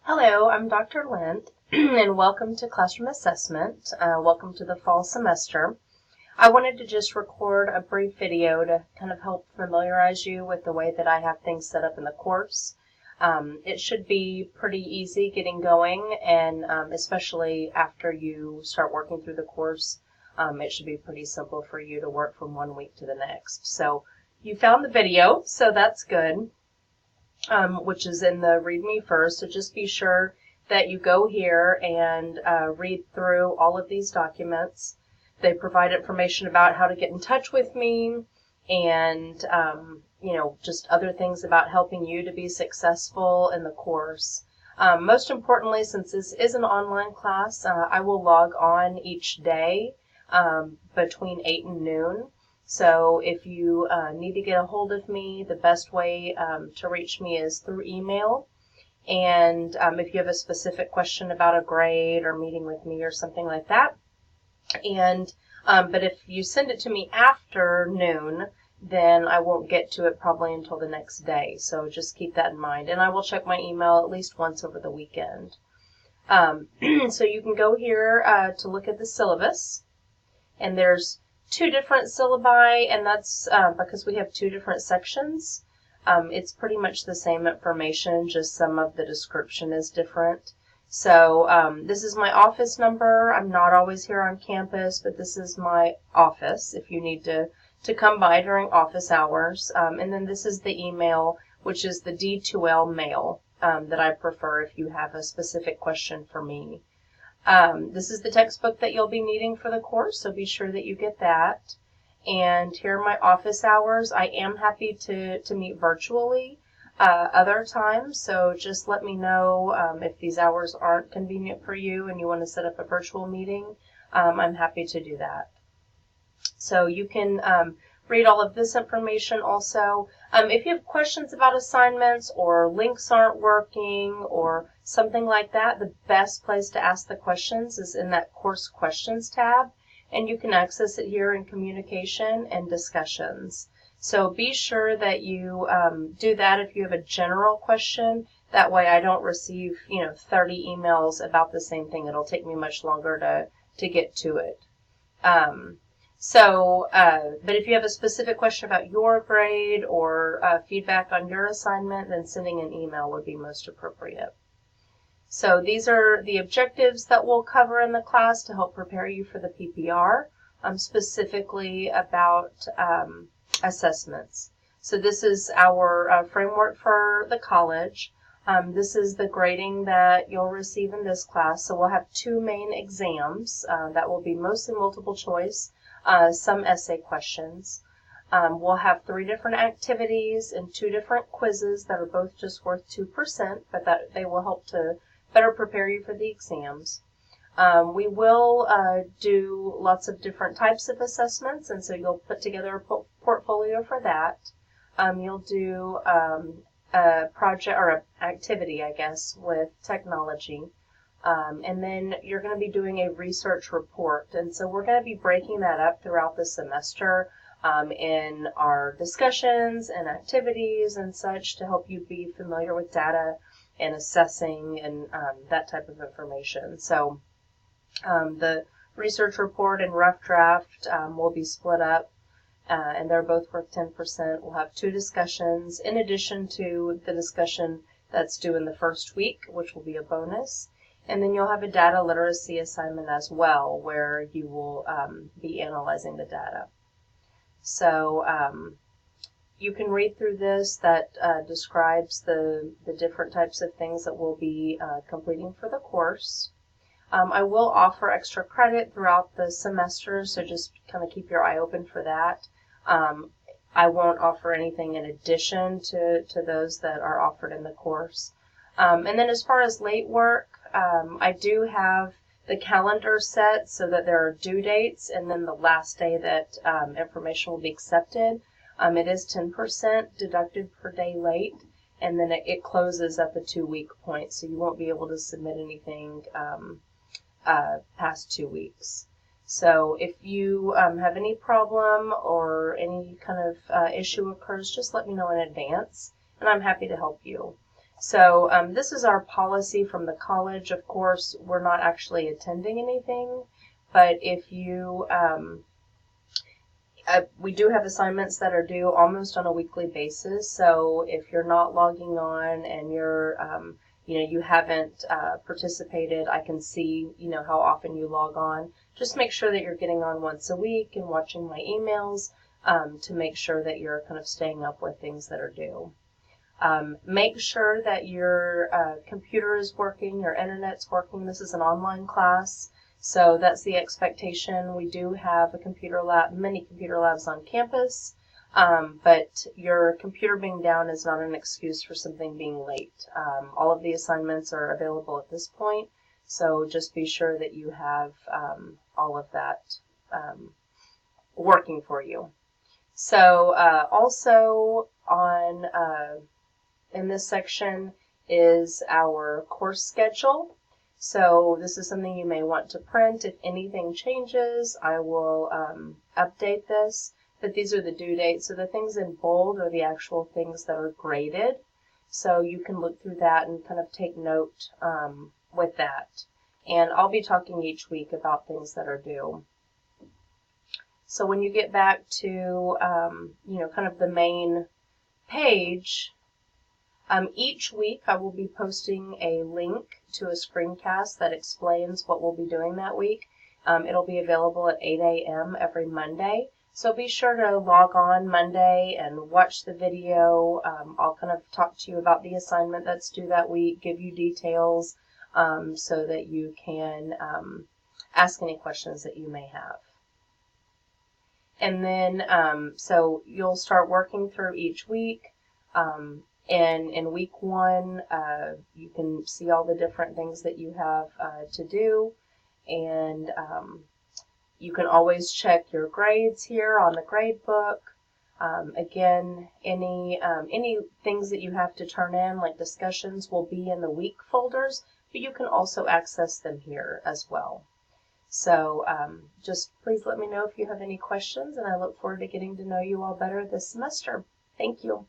Hello, I'm Dr. Lind, and welcome to Classroom Assessment. Welcome to the fall semester. I wanted to just record a brief video to kind of help familiarize you with the way that I have things set up in the course. It should be pretty easy getting going, and especially after you start working through the course, it should be pretty simple for you to work from one week to the next. So you found the video, so that's good. Which is in the Readme first, so just be sure that you go here and read through all of these documents. They provide information about how to get in touch with me and, just other things about helping you to be successful in the course. Most importantly, since this is an online class, I will log on each day between 8 and noon. So if you need to get a hold of me, the best way to reach me is through email. And if you have a specific question about a grade or meeting with me or something like that. And but if you send it to me after noon, then I won't get to it probably until the next day. So just keep that in mind. And I will check my email at least once over the weekend. So you can go here to look at the syllabus. And there's two different syllabi, and that's because we have two different sections. It's pretty much the same information, just some of the description is different. So this is my office number. I'm not always here on campus, but this is my office if you need to come by during office hours. And then this is the email, which is the D2L mail that I prefer if you have a specific question for me. This is the textbook that you'll be needing for the course, so be sure that you get that. And here are my office hours. I am happy to meet virtually other times, so just let me know if these hours aren't convenient for you and you want to set up a virtual meeting. I'm happy to do that. So you can read all of this information also. If you have questions about assignments or links aren't working or something like that, the best place to ask the questions is in that Course Questions tab, and you can access it here in Communication and Discussions. So be sure that you do that if you have a general question. That way I don't receive 30 emails about the same thing. It'll take me much longer to get to it. But if you have a specific question about your grade or feedback on your assignment, then sending an email would be most appropriate. So these are the objectives that we'll cover in the class to help prepare you for the PPR, specifically about assessments. So this is our framework for the college. This is the grading that you'll receive in this class. So we'll have two main exams that will be mostly multiple choice. Some essay questions. We'll have 3 different activities and 2 different quizzes that are both just worth 2%, but that they will help to better prepare you for the exams. We will do lots of different types of assessments, and so you'll put together a portfolio for that. You'll do a project or an activity, I guess, with technology. And then you're going to be doing a research report. And so we're going to be breaking that up throughout the semester in our discussions and activities and such to help you be familiar with data and assessing and that type of information. So the research report and rough draft will be split up, and they're both worth 10%. We'll have 2 discussions in addition to the discussion that's due in the first week, which will be a bonus. And then you'll have a data literacy assignment as well, where you will be analyzing the data. So you can read through this. That describes the different types of things that we'll be completing for the course. I will offer extra credit throughout the semester, so just kind of keep your eye open for that. I won't offer anything in addition to those that are offered in the course. And then as far as late work, I do have the calendar set so that there are due dates and then the last day that information will be accepted. It is 10% deducted per day late, and then it closes at the 2-week point, so you won't be able to submit anything past 2 weeks. So if you have any problem or any kind of issue occurs, just let me know in advance, and I'm happy to help you. So this is our policy from the college. Of course, we're not actually attending anything, but if you, we do have assignments that are due almost on a weekly basis. So if you're not logging on and you're, you haven't participated, I can see, how often you log on. Just make sure that you're getting on once a week and watching my emails to make sure that you're kind of staying up with things that are due. Make sure that your computer is working, your internet's working. This is an online class, so that's the expectation. We do have a computer lab, many computer labs on campus, but your computer being down is not an excuse for something being late. All of the assignments are available at this point, so just be sure that you have all of that working for you. So also on in this section is our course schedule. So this is something you may want to print. If anything changes, I will update this. But these are the due dates. So the things in bold are the actual things that are graded. So you can look through that and kind of take note with that. And I'll be talking each week about things that are due. So when you get back to, kind of the main page, each week I will be posting a link to a screencast that explains what we'll be doing that week. It'll be available at 8 a.m. every Monday. So be sure to log on Monday and watch the video. I'll kind of talk to you about the assignment that's due that week, give you details so that you can ask any questions that you may have. And then, so you'll start working through each week. And in week 1, you can see all the different things that you have to do. And you can always check your grades here on the grade book. Again, any things that you have to turn in, like discussions, will be in the week folders, but you can also access them here as well. So just please let me know if you have any questions, and I look forward to getting to know you all better this semester. Thank you.